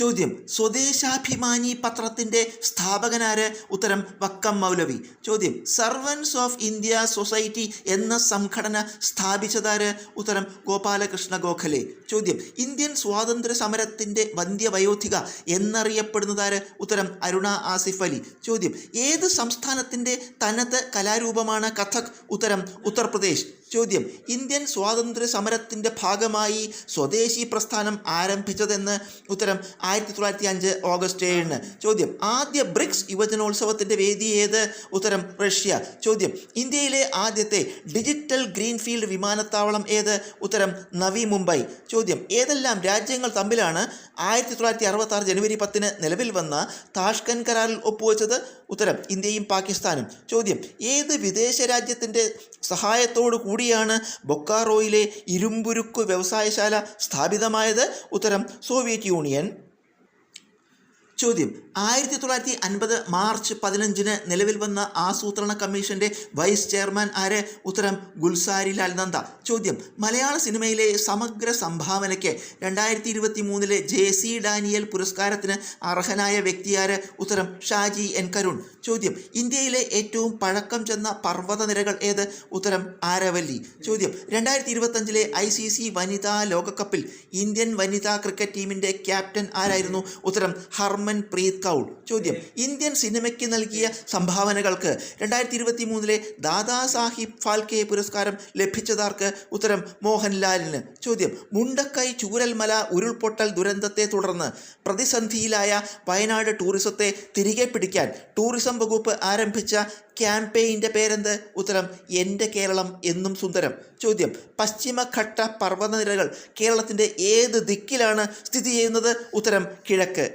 ചോദ്യം, സ്വദേശാഭിമാനി പത്രത്തിൻ്റെ സ്ഥാപകനാര്? ഉത്തരം, വക്കം മൗലവി. ചോദ്യം, സർവൻസ് ഓഫ് ഇന്ത്യ സൊസൈറ്റി എന്ന സംഘടന സ്ഥാപിച്ചതാര്? ഉത്തരം, ഗോപാലകൃഷ്ണ ഗോഖലെ. ചോദ്യം, ഇന്ത്യൻ സ്വാതന്ത്ര്യ സമരത്തിൻ്റെ വന്ധ്യവയോധിക എന്നറിയപ്പെടുന്നതാര്? ഉത്തരം, അരുണ ആസിഫ് അലി. ചോദ്യം, ഏത് സംസ്ഥാനത്തിൻ്റെ തനത് കലാരൂപമാണ് കഥക്? ഉത്തരം, ഉത്തർപ്രദേശ്. ചോദ്യം, ഇന്ത്യൻ സ്വാതന്ത്ര്യ സമരത്തിൻ്റെ ഭാഗമായി സ്വദേശി പ്രസ്ഥാനം ആരംഭിച്ചതെന്ന്? ഉത്തരം, 1905 ഓഗസ്റ്റ് 7. ചോദ്യം, ആദ്യ ബ്രിക്സ് യുവജനോത്സവത്തിൻ്റെ വേദി ഏത്? ഉത്തരം, റഷ്യ. ചോദ്യം, ഇന്ത്യയിലെ ആദ്യത്തെ ഡിജിറ്റൽ ഗ്രീൻഫീൽഡ് വിമാനത്താവളം ഏത്? ഉത്തരം, നവി മുംബൈ. ചോദ്യം, ഏതെല്ലാം രാജ്യങ്ങൾ തമ്മിലാണ് 1966 ജനുവരി 10 നിലവിൽ വന്ന താഷ്കൻ കരാറിൽ ഒപ്പുവെച്ചത്? ഉത്തരം, ഇന്ത്യയും പാകിസ്ഥാനും. ചോദ്യം, ഏത് വിദേശ രാജ്യത്തിൻ്റെ സഹായത്തോടു കൂടിയാണ് ബൊക്കാറോയിലെ ഇരുമ്പുരുക്കു വ്യവസായശാല സ്ഥാപിതമായത്? ഉത്തരം, സോവിയറ്റ് യൂണിയൻ. ചോദ്യം, 1950 മാർച്ച് 15 നിലവിൽ വന്ന ആസൂത്രണ കമ്മീഷൻ്റെ വൈസ് ചെയർമാൻ ആര്? ഉത്തരം, ഗുൽസാരിലാൽ നന്ദ. ചോദ്യം, മലയാള സിനിമയിലെ സമഗ്ര സംഭാവനയ്ക്ക് 2023 JC ഡാനിയൽ പുരസ്കാരത്തിന് അർഹനായ വ്യക്തിയാര്? ഉത്തരം, ഷാജി എൻ കരുൺ. ചോദ്യം, ഇന്ത്യയിലെ ഏറ്റവും പഴക്കം ചെന്ന പർവ്വതനിരകൾ ഏത്? ഉത്തരം, ആരവല്ലി. ചോദ്യം, 2025 ICC വനിതാ ലോകകപ്പിൽ ഇന്ത്യൻ വനിതാ ക്രിക്കറ്റ് ടീമിൻ്റെ ക്യാപ്റ്റൻ ആരായിരുന്നു? ഉത്തരം, ഹർമൻ പ്രീത് കൗൾ. ചോദ്യം, ഇന്ത്യൻ സിനിമയ്ക്ക് നൽകിയ സംഭാവനകൾക്ക് 2023 ദാദാ സാഹിബ് ഫാൽക്കെ പുരസ്കാരം ലഭിച്ചതാർക്ക്? ഉത്തരം, മോഹൻലാലിന്. ചോദ്യം, മുണ്ടക്കൈ ചൂരൽമല ഉരുൾപൊട്ടൽ ദുരന്തത്തെ തുടർന്ന് പ്രതിസന്ധിയിലായ വയനാട് ടൂറിസത്തെ തിരികെ പിടിക്കാൻ ടൂറിസം വകുപ്പ് ആരംഭിച്ച ക്യാമ്പയിൻ്റെ പേരെന്ത്? ഉത്തരം, എൻ്റെ കേരളം എന്നും സുന്ദരം. ചോദ്യം, പശ്ചിമഘട്ട പർവ്വതനിരകൾ കേരളത്തിൻ്റെ ഏത് ദിക്കിലാണ് സ്ഥിതി ചെയ്യുന്നത്? ഉത്തരം, കിഴക്ക്.